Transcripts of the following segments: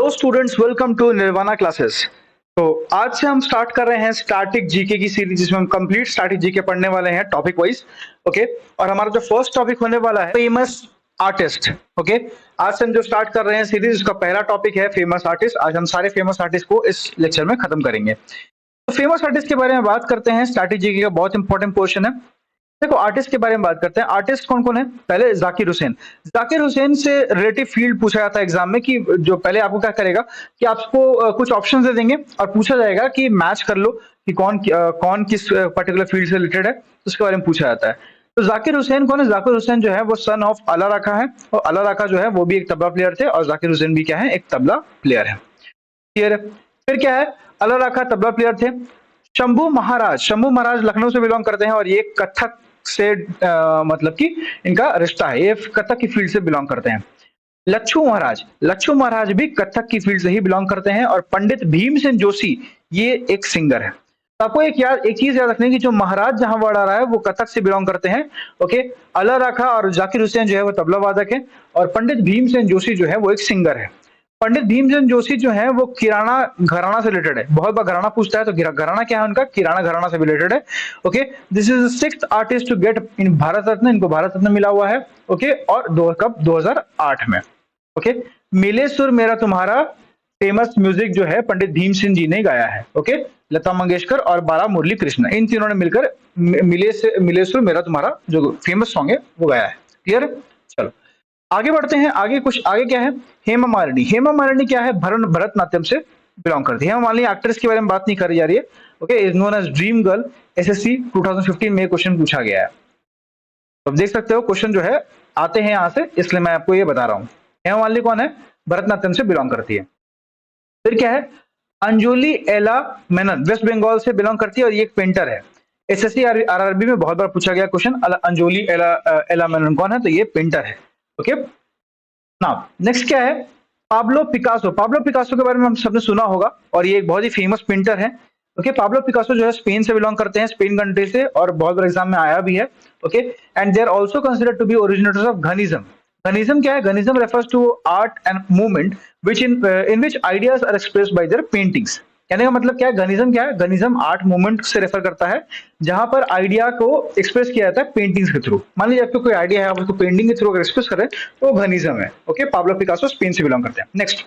Hello students, welcome to Nirvana classes. तो आज से हम स्टार्ट कर रहे हैं स्टैटिक जीके की सीरीज, जिसमें हम कंप्लीट स्टैटिक जीके पढ़ने वाले हैं टॉपिक वाइज। ओके, और हमारा जो फर्स्ट टॉपिक होने वाला है फेमस आर्टिस्ट। ओके, आज से हम जो स्टार्ट कर रहे हैं सीरीज, उसका पहला टॉपिक है फेमस आर्टिस्ट। आज हम सारे फेमस आर्टिस्ट को इस लेक्चर में खत्म करेंगे। तो फेमस आर्टिस्ट के बारे में बात करते हैं। स्टैटिक जीके का बहुत इंपॉर्टेंट क्वेश्चन है। देखो, आर्टिस्ट के बारे में बात करते हैं। आर्टिस्ट कौन कौन है? पहले जाकिर हुसैन। जाकिर हुसैन से रिलेटिव फील्ड पूछा जाता है एग्जाम में, कि जो पहले आपको क्या करेगा कि आपको कुछ ऑप्शन दे देंगे और पूछा जाएगा कि मैच कर लो कि कौन किस पर्टिकुलर फील्ड से रिलेटेड है, उसके बारे में पूछा जाता है। तो जाकिर हुसैन कौन है? जाकिर हुसैन जो है वो सन ऑफ अला रखा है, और अला रखा जो है वो भी एक तबला प्लेयर थे, और जाकिर हुसैन भी क्या है? एक तबला प्लेयर है। क्लियर है? फिर क्या है? अला रखा तबला प्लेयर थे। शंभू महाराज, शंभू महाराज लखनऊ से बिलोंग करते हैं, और ये कथक से मतलब कि इनका रिश्ता है, ये कथक की फील्ड से बिलोंग करते हैं। लच्छू महाराज, लच्छू महाराज भी कथक की फील्ड से ही बिलोंग करते हैं। और पंडित भीमसेन जोशी, ये एक सिंगर है। तो आपको एक चीज याद रखनी है कि जो महाराज जहां वर्ड आ रहा है वो कथक से बिलोंग करते हैं। ओके, अला रखा और जाकिर हुसैन जो है वो तबला वादक है, और पंडित भीमसेन जोशी जो है वो एक सिंगर है। पंडित भीमसेन जोशी जो है वो किराना घराना से रिलेटेड है। बहुत बार घराना पूछता है, तो घराना क्या है उनका? किराना घराना से रिलेटेड है। Okay, this is the sixth artist to get in Bharat Ratna. इनको भारत रत्न मिला हुआ है। ओके, और कब? 2008 में। ओके, मिले सुर मेरा तुम्हारा फेमस म्यूजिक जो है पंडित भीमसेन जी ने गाया है। ओके, लता मंगेशकर और बाला मुरली कृष्ण, इन तीनों ने मिलकर मिले सुर मेरा तुम्हारा जो फेमस सॉन्ग है वो गाया है। क्लियर है? चलो आगे बढ़ते हैं। आगे क्या है? हेमा मालिनी। हेमा मालिनी क्या है? भरतनाट्यम से बिलोंग करती है। हेमा मालिनी एक्ट्रेस के बारे में बात नहीं करी जा रही है। Okay, is known as dream girl. SSC 2015 में क्वेश्चन पूछा गया है। तो आप देख सकते हो क्वेश्चन जो है आते हैं यहां से, इसलिए मैं आपको ये बता रहा हूं। हेमा मालिनी कौन है? भरतनाट्यम से बिलोंग करती है। फिर क्या है? अंजुली एला मेनन, वेस्ट बंगाल से बिलोंग करती है, और ये एक पेंटर है। एसएससी आरआरबी में बहुत बार पूछा गया क्वेश्चन, अंजुली एला मेनन कौन है? तो ये पेंटर है। ओके, नाउ नेक्स्ट क्या है? Pablo Picasso. पाब्लो पिकासो के बारे में हम सबने सुना होगा, और ये एक बहुत ही फेमस पेंटर है। ओके, पाब्लो पिकासो जो है स्पेन से बिलोंग करते हैं, स्पेन कंट्री से, और बहुत बार एग्जाम में आया भी है। Okay, and they are also considered to be originators of घनिज्म। घनिज्म क्या है? घनिज्म refers to art and movement which in which ideas are expressed by their paintings. कहने का मतलब क्या है? घनिज्म क्या है? घनिज्म आर्ट मूवमेंट से रेफर करता है, जहां पर आइडिया को एक्सप्रेस किया जाता है पेंटिंग्स के थ्रू। मान लीजिए आपको कोई आइडिया है, आप उसको पेंटिंग के थ्रू अगर एक्सप्रेस करें तो वो घनिज्म है। ओके, पाब्लो पिकासो स्पेन से बिलोंग करते हैं। नेक्स्ट,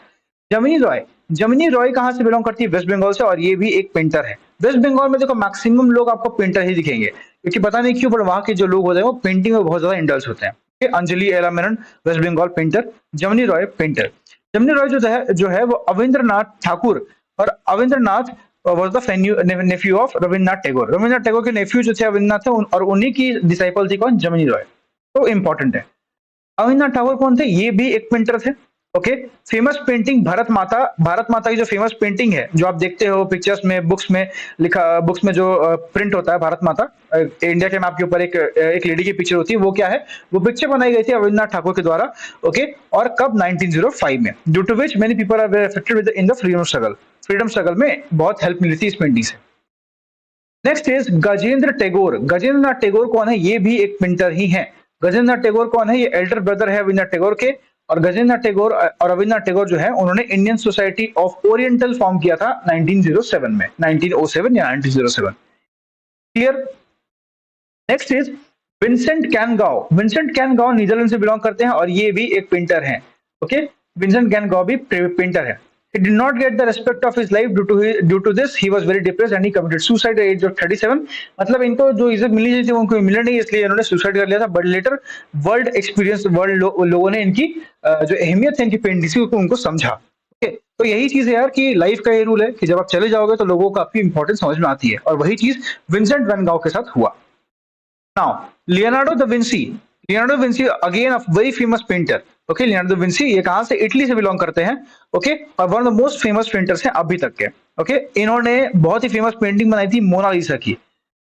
जमिनी रॉय। जमिनी रॉय कहां से बिलोंग करती है? वेस्ट बंगाल से, और ये भी एक पेंटर है। वेस्ट बंगाल में देखो मैक्सिमम लोग आपको पेंटर ही दिखेंगे, क्योंकि पता नहीं क्यों, पर वहां के जो लोग होते हैं वो पेंटिंग में बहुत ज्यादा इंडल्ज होते हैं। अंजलि एला मेनन वेस्ट बंगाल पेंटर, जमिनी रॉय पेंटर। जमिनी रॉय जो है वो अविंद्रनाथ ठाकुर, और अविंद्रनाथ was the nephew of Rabindranath Tagore. Rabindranath Tagore के नेफ्यू जो थे अविंद्रनाथ थे, और उन्हीं की डिसाइपल थी कौन? जमिनी रॉय। तो इंपॉर्टेंट है। अविंद्रनाथ ठाकुर कौन थे? ये भी एक पेंटर थे। ओके, फेमस पेंटिंग भारत माता। भारत माता की जो फेमस पेंटिंग है, जो आप देखते हो पिक्चर्स में, बुक्स में जो प्रिंट होता है भारत माता, इंडिया के मैप के ऊपर एक लेडी की पिक्चर होती है, वो क्या है? वो पिक्चर बनाई गई थी अविंद्रनाथ ठाकुर के द्वारा। ओके, और कब? 1905 में। Due to which many people are affected in the freedom struggle. Freedom struggle में बहुत हेल्प मिली थी इस पेंटिंग से। Next is Gajendra Tagore. गजेंद्र नाथ टैगोर कौन है? ये भी एक पेंटर ही है। गजेंद्र नाथ टैगोर कौन है? ये एल्डर ब्रदर है रविन्द्रनाथ टैगोर के। और गजेंद्र नाथ टैगोर और रविन्द्रनाथ टैगोर जो है, उन्होंने Indian society of oriental form किया था 1907 में, 1907 या 1907। Clear? Next is Vincent can गाओ। विंसेंट कैन गाओ नीदरलैंड से बिलोंग करते हैं, और ये भी एक पेंटर है। ओके, विंसेंट कैन गाओ भी पेंटर है। He did not get the respect of his life due to this. He was very depressed and he committed suicide at the age of 37. मतलब इनको जो इज्जत मिलनी चाहिए थी उनको मिला नहीं, इसलिए इन्होंने सुसाइड कर लिया था। बट लेटर वर्ल्ड लोगों ने इनकी जो अहमियत है इनकी पेंटिंग की, उनको समझा। ओके, तो यही चीज है यार कि लाइफ का ये रूल है कि जब आप चले जाओगे तो लोगों को आपकी इंपॉर्टेंस समझ में आती है, और वही चीज विंसेंट वैन गॉग के साथ हुआ। Now Leonardo da Vinci. Leonardo Vinci again a very famous painter. Okay, Leonardo Vinci ये कहां से? इटली से बिलोंग करते हैं। ओके, और one of the most famous painters हैं अभी तक के। ओके, इन्होंने बहुत ही फेमस पेंटिंग बनाई थी मोनालिसा की,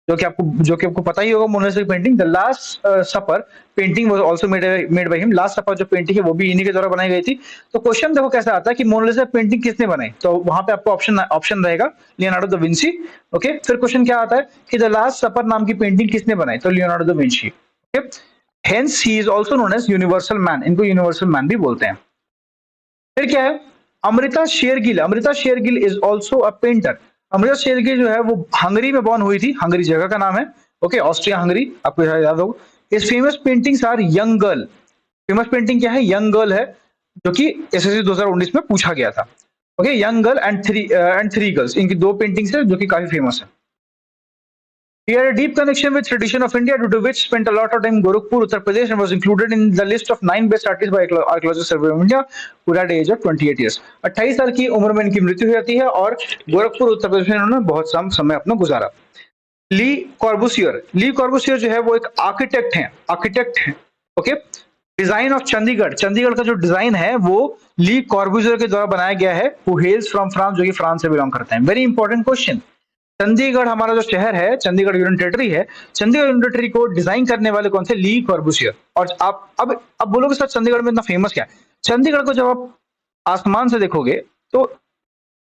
जो कि आपको पता ही होगा। मोनालिसा की painting, the last supper painting was also made by him. Last supper जो पेंटिंग है वो भी इन्हीं के द्वारा बनाई गई थी। तो क्वेश्चन देखो कैसा आता है कि मोनालिसा पेंटिंग किसने बनाई, तो वहां पे आपको ऑप्शन रहेगा लियोनार्डो दा विंसी। ओके, फिर क्वेश्चन क्या आता है कि द लास्ट सपर नाम की पेंटिंग किसने बनाई, तो Leonardo da Vinci. Okay, hence he is also known as universal man. इनको यूनिवर्सल मैन भी बोलते हैं। फिर क्या है? Amrita Shergil is also a painter. Amrita Shergil जो है वो हंगरी में बॉर्न हुई थी, हंगरी जगह का नाम है, ओके, ऑस्ट्रिया हंगरी, आपको याद होगा। इस famous paintings are young girl. Famous painting क्या है? यंग गर्ल है, जो कि एसएससी 2019 में पूछा गया था। Okay, young girl and three girls, इनकी दो पेंटिंग्स है जो कि काफी फेमस है। He had a deep connection with tradition of India, due to which spent a lot of time in Gorakhpur, Uttar Pradesh, and was included in the list of 9 best artists by Archaeological Survey of India, who died at the age of 28 years. 28 साल की उम्र में इनकी मृत्यु हो जाती है और गोरखपुर उत्तर प्रदेश में इन्होंने बहुत समय अपना गुजारा। ली कॉर्बूसियर जो है वो एक आर्किटेक्ट है, ओके। डिजाइन ऑफ चंडीगढ़ का जो डिजाइन है वो ली कॉर्बूसियर के द्वारा बनाया गया है, हु हेल्स फ्रॉम फ्रांस, जो कि फ्रांस से बिलोंग करते हैं। Very important question. चंडीगढ़ हमारा जो शहर है, चंडीगढ़ यूनियन टेरिटरी है, चंडीगढ़ यूनियन टेरिटरी को डिजाइन करने वाले कौन थे? ली कॉर्बूसियर। और आप अब बोलोगे सर चंडीगढ़ में इतना फेमस क्या है? चंडीगढ़ को जब आप आसमान से देखोगे तो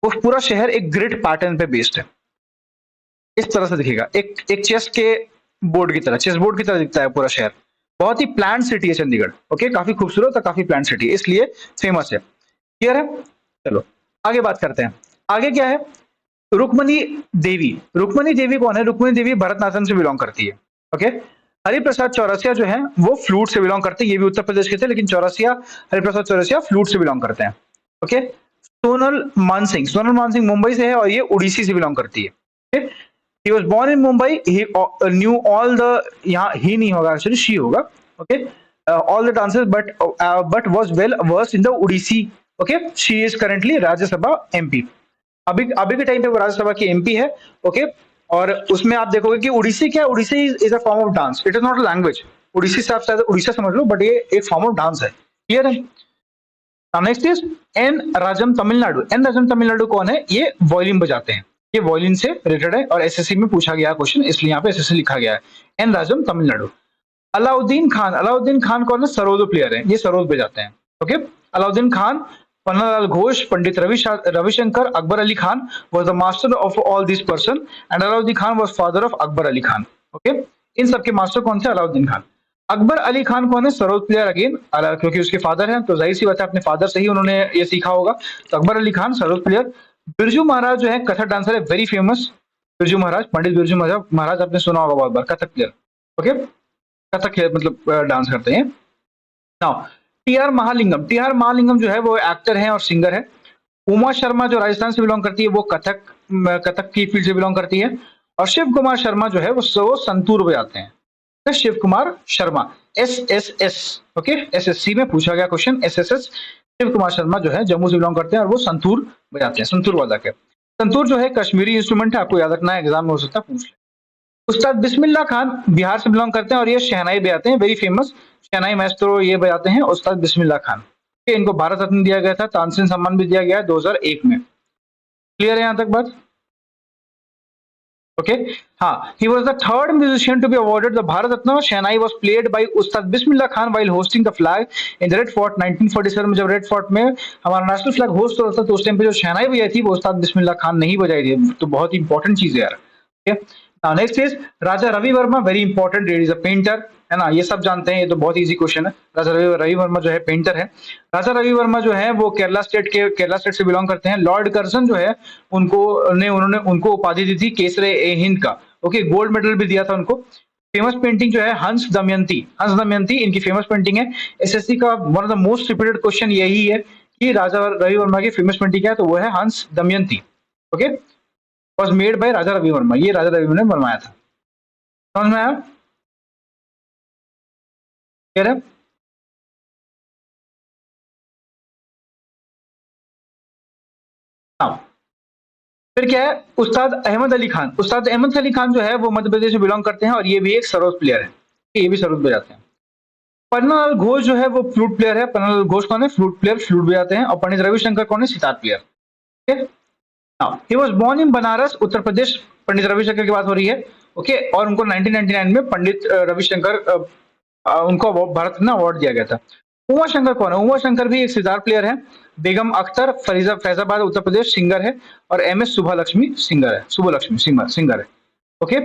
वो पूरा शहर एक ग्रिड पैटर्न पे बेस्ड है, इस तरह से दिखेगा, एक चेस बोर्ड की तरह दिखता है पूरा शहर। बहुत ही प्लान सिटी है चंडीगढ़, ओके, काफी खूबसूरत और काफी प्लान सिटी है, इसलिए फेमस है। क्लियर है? चलो आगे बात करते हैं। आगे क्या है? रुक्मणी देवी कौन है? रुक्मणी देवी भरतनाट्यम से बिलोंग करती है, ओके। हरिप्रसाद चौरसिया जो है वो फ्लूट से बिलोंग करते हैं, ये भी उत्तर प्रदेश के थे, लेकिन हरिप्रसाद चौरसिया फ्लूट से बिलोंग करते हैं, ओके। सोनल मानसिंह मुंबई से है और ये उड़ीसी से बिलोंग करती है। He was born in Mumbai. He knew all the, यहाँ ही नहीं होगा actually, she होगा, okay, all the dances, but was well versed in the Odissi, okay. She is currently Rajya Sabha MP। अभी के टाइम पे वो राज्यसभा की MP है, ओके। और उसमें आप देखोगे कि उड़ीसी क्या है? Odissi is a form of dance, it is not a language. Odissi से आप शायद उड़ीसा समझ लो, बट ये एक फॉर्म ऑफ डांस है। क्लियर है? Next is an Rajam Tamil Nadu कौन है? ये वॉयलिन बजाते हैं, ये वॉयलिन से रिलेटेड है और एसएससी में पूछा गया क्वेश्चन, इसलिए यहाँ पे एसएससी लिखा गया है। एन राजम तमिलनाडु। अलाउद्दीन खान कौन है? सरोद प्लेयर है, ये सरोद बजाते हैं, okay. Alauddin Khan, Pannalal Ghosh, Pandit Ravi Shankar, Akbar Ali Khan was the master of all these person and Alauddin Khan was father of Akbar Ali Khan, okay. इन सबके मास्टर कौन थे? अलाउद्दीन खान। अकबर अली खान कौन है? सरोद प्लेयर अगेन, क्योंकि उसके फादर हैं तो जाहिर सी बात है अपने फादर से ही उन्होंने ये सीखा होगा, तो अकबर अली खान सरोद प्लेयर। बिरजू महाराज जो है कथक डांसर है, वेरी फेमस। बिरजू महाराज, पंडित बिरजू महाराज आपने सुना होगा बहुत बार, कथक प्लेयर, ओके, कथक मतलब डांस करते हैं। नाउ टी आर महालिंगम जो है वो एक्टर है और सिंगर है। उमा शर्मा जो राजस्थान से बिलोंग करती है वो कथक की फील्ड से बिलोंग करती है। और शिव कुमार शर्मा जो है वो संतूर बजाते हैं। तो Shiv Kumar Sharma, SSS, okay, SSC में पूछा गया क्वेश्चन, SSS। शिव कुमार शर्मा जो है जम्मू से बिलोंग करते हैं और वो संतूर बजाते हैं, संतूर वादक है। संतूर जो है कश्मीरी इंस्ट्रूमेंट है, आपको याद रखना है, एग्जाम में हो सकता है पूछ ले। उस्ताद बिस्मिल्लाह खान बिहार से बिलोंग करते हैं और ये शहनाई बजाते हैं, वेरी फेमस शहनाई माएस्ट्रो ये बजाते हैं, उस्ताद बिस्मिल्लाह खान। इनको भारत रत्न दिया गया था, तानसेन सम्मान भी दिया गया है 2001 में। क्लियर है यहां तक बात? ओके, हाँ, he was the third musician to be awarded the Bharat Ratna. Shehnai was played by Ustad Bismillah Khan while hosting the flag in the Red Fort 1947 में, जब रेड फोर्ट में हमारा नेशनल फ्लैग होस्ट हो रहा था तो उस time पे जो शहनाई बजाई थी वो उस्ताद बिस्मिल्लाह खान नहीं बजाई थी, तो बहुत इंपॉर्टेंट चीज है यार। Next is Raja Ravi Varma, very important, is a painter, है ना, ये सब जानते हैं, ये तो बहुत इजी क्वेश्चन है। राजा रवि वर्मा जो है पेंटर है। राजा रवि वर्मा जो है वो केरला स्टेट से बिलोंग करते हैं। लॉर्ड कर्जन जो है उन्होंने उनको उपाधि दी थी केसरे ए हिंद का, ओके, गोल्ड मेडल भी दिया था उनको। फेमस पेंटिंग जो है हंस दमयंती इनकी फेमस पेंटिंग है। एसएससी का one of the most repeated question यही है कि राजा रवि वर्मा की फेमस पेंटिंग क्या है, तो वो है Hans Damayanti, okay, was made by Raja Ravi Varma, ये राजा रवि वर्मा ने बनवाया था। समझ में आया? क्लियर है? फिर क्या है? उस्ताद अहमद अली खान जो है वो मध्य प्रदेश से बिलोंग करते हैं और ये भी एक सरोद प्लेयर है, ये भी सरोद बजाते हैं। पन्नालाल घोष जो है वो फ्लूट प्लेयर है। पन्नालाल घोष कौन है? फ्लूट प्लेयर, फ्लूट बजाते हैं। और पंडित रविशंकर कौन है? सितार प्लेयर। ठीक है, he was born in Banaras, Uttar Pradesh. Pandit Ravi Shankar की बात हो रही है, ओके, और उनको 1999 में पंडित रविशंकर उनको भारत रत्न अवार्ड दिया गया था। उमा शंकर कौन है? उमा शंकर भी एक सितार प्लेयर है। बेगम अख्तर फैजाबाद उत्तर प्रदेश सिंगर है। और MS सुब्बालक्ष्मी सिंगर है, ओके।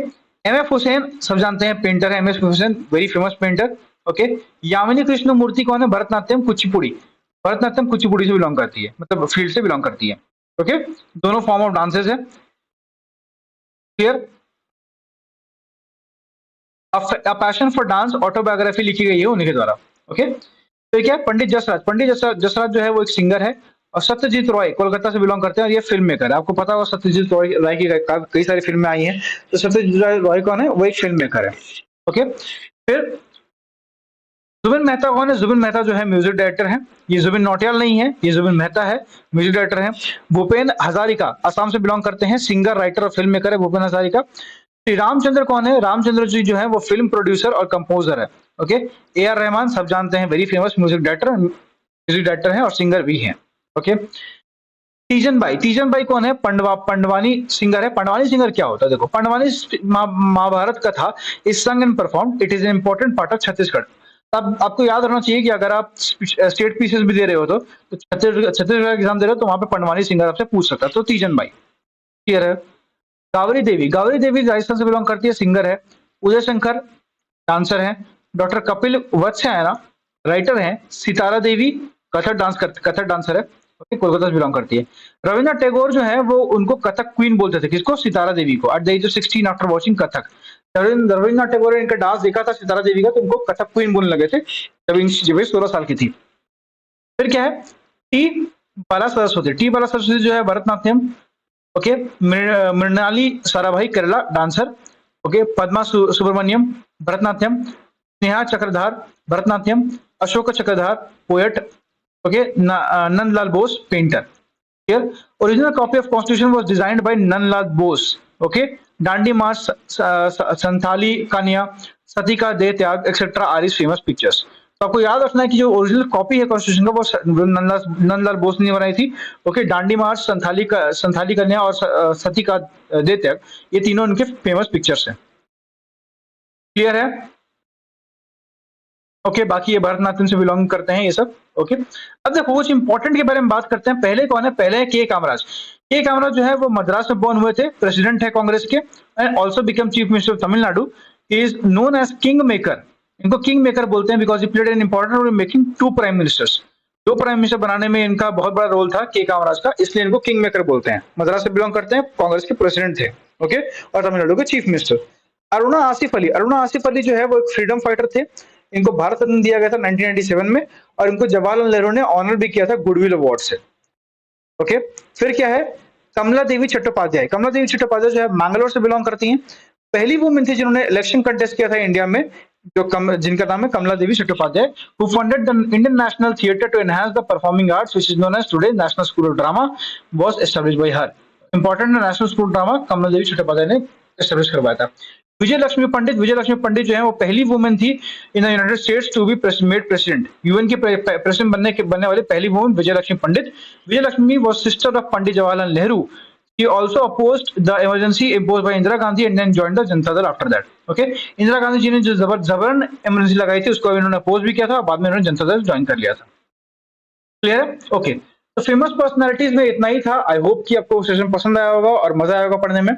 MF हुसैन सब जानते हैं, पेंटर है। MS Husain very famous painter, okay. Yamini Krishna Murthy कौन है? भरतनाट्यम कुचिपुड़ी। भरतनाट्यम कुचिपुड़ी से बिलोंग करती है, मतलब फील्ड से बिलोंग करती है। ओके, दोनों फॉर्म ऑफ डांसेस है। Clear? A passion for dance autobiography लिखी गई है उन्हीं के द्वारा। ओके, तो क्या है, पंडित जसराज। पंडित जसराज जो है वो एक सिंगर है, और सत्यजीत रॉय कोलकाता से बिलोंग करते हैं, और ये फिल्म मेकर है। आपको पता होगा सत्यजीत रॉय की कई सारी फिल्में आई हैं, तो सत्यजीत रॉय कौन है? वो एक फिल्म मेकर है। ओके, फिर जुबिन मेहता कौन है? जुबिन मेहता जो है म्यूजिक डायरेक्टर है। ये जुबिन नौटियाल नहीं है, ये जुबिन मेहता है, म्यूजिक डायरेक्टर है। भूपेन हजारिका असम से बिलोंग करते हैं, सिंगर, राइटर और फिल्म मेकर है भूपेन हजारिका। श्री रामचंद्र कौन है? रामचंद्र जी जो है वो फिल्म प्रोड्यूसर और कंपोजर है। ओके, ए आर रहमान सब जानते हैं, वेरी फेमस म्यूजिक डायरेक्टर है और सिंगर भी है। ओके, तीजन बाई कौन है? पंडवानी सिंगर है। पंडवानी सिंगर क्या होता है? देखो, पंडवानी महाभारत कथा इज संग and perform, it is an important part of Chhattisgarh. अब आपको याद रखना चाहिए कि अगर आप स्टेट पीसेस भी दे रहे हो तो छत्तीसगढ़ एग्जाम दे रहे हो तो वहां पे पंडवानी सिंगर आपसे पूछ सकता है, तो तीजन बाई। क्लियर है? गावरी देवी राजस्थान से बिलोंग करती है, सिंगर है। उदय शंकर डांसर है। डॉक्टर कपिल वत्स है ना, राइटर है। सितारा देवी कथक डांसर है, कोलकाता से बिलोंग करती है। रविन्द्रनाथ टैगोर जो है वो उनको कथक क्वीन बोलते थे, किसको? सितारा देवी को। At the age of 16 after watching Kathak, Rabindranath Tagore ने इनका डांस देखा था सितारा देवी का, तो उनको कथक क्वीन बोलने लगे थे जब 16 साल की थी। फिर क्या है? टी बाला सरस्वती जो है Bharatanatyam. Okay, Mrinalini Sarabhai Kerala dancer. Okay, Padma Subramanyam Bharatanatyam. Sneha Chakradhar Bharatanatyam. Ashok Chakradhar poet. Okay, Nandalal Bose painter. Clear? Original copy of constitution was designed by Nandalal Bose. Okay, Dandi march, Santhali Kanya, Sati का देह त्याग etcetera are is famous pictures. तो आपको याद रखना है कि जो ओरिजिनल कॉपी है कॉन्स्टिट्यूशन का वो नंदलाल बोस ने बनाई थी। ओके, डांडी मार्च, संथाली कन्या और सती का देह त्याग, ये तीनों उनके फेमस पिक्चर्स हैं। क्लियर है? ओके, बाकी ये भरतनाट्यम से बिलोंग करते हैं ये सब। ओके, अब देखो कुछ इंपॉर्टेंट के बारे में बात करते हैं। पहले कौन है? पहले है के कामराज। के कामराज जो है वो मद्रास में बोर्न हुए थे, प्रेसिडेंट है कांग्रेस के, and also become chief minister of Tamil Nadu. He is known as king maker. इनको किंग मेकर बोलते हैं because he played an important role in making 2 prime ministers. 2 prime minister बनाने में इनका बहुत बड़ा रोल था के कामराज का, इसलिए इनको किंग मेकर बोलते हैं। मद्रास से बिलोंग करते हैं, कांग्रेस के प्रेसिडेंट थे। ओके, और तमिलनाडु के चीफ मिनिस्टर। अरुणा आसिफ अली जो है वो एक फ्रीडम फाइटर थे। इनको भारत रत्न दिया गया था 1997 में, और इनको जवाहरलाल नेहरू ने ऑनर भी किया था गुडविल अवार्ड से। ओके, फिर क्या है? कमला देवी चट्टोपाध्याय जो है मैंगलोर से बिलोंग करती हैं। पहली वुमेन थी जिन्होंने इलेक्शन कंटेस्ट किया था इंडिया में, जिनका नाम है Kamala Devi Chattopadhyay, who funded the Indian national theatre to enhance the performing arts which is known as today national school of drama was established by her. Important national school of drama Kamala Devi Chattopadhyay ने establish करवाया था। विजय लक्ष्मी पंडित जो है वो पहली वुमेन थी in the United States to be made president. UN के president बनने वाली पहली women Vijay Lakshmi Pandit. Vijay Lakshmi was sister of Pandit Jawaharlal Nehru. He also opposed the emergency imposed by Indira Gandhi and then joined the Janata Dal after that. Okay, Indira Gandhi ji ने जो जबरन emergency लगाई थी उसको इन्होंने अपोज भी किया था, बाद में इन्होंने जनता दल ज्वाइन कर लिया था। क्लियर है? ओके, तो फेमस पर्सनालिटीज में इतना ही था। आई होप कि आपको सेशन पसंद आया होगा और मजा आया होगा पढ़ने में।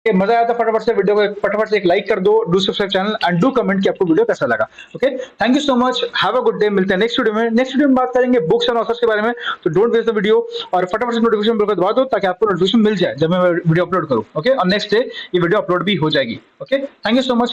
मजा आया तो फटाफट से वीडियो को फटाफट से एक लाइक कर दो, do subscribe channel and do comment कि आपको वीडियो कैसा लगा। Okay, thank you so much, have a good day. मिलते हैं नेक्स्ट वीडियो में बात करेंगे बुक्स एंड ऑथर्स के बारे में। तो डोंट वेस्ट द वीडियो और फटाफट से नोटिफिकेशन बेल को दबा दो ताकि आपको नोटिफिकेशन मिल जाए जब मैं वीडियो अपलोड करूं। ओके, और नेक्स्ट डे ये वीडियो अपलोड भी हो जाएगी। Okay, thank you so much.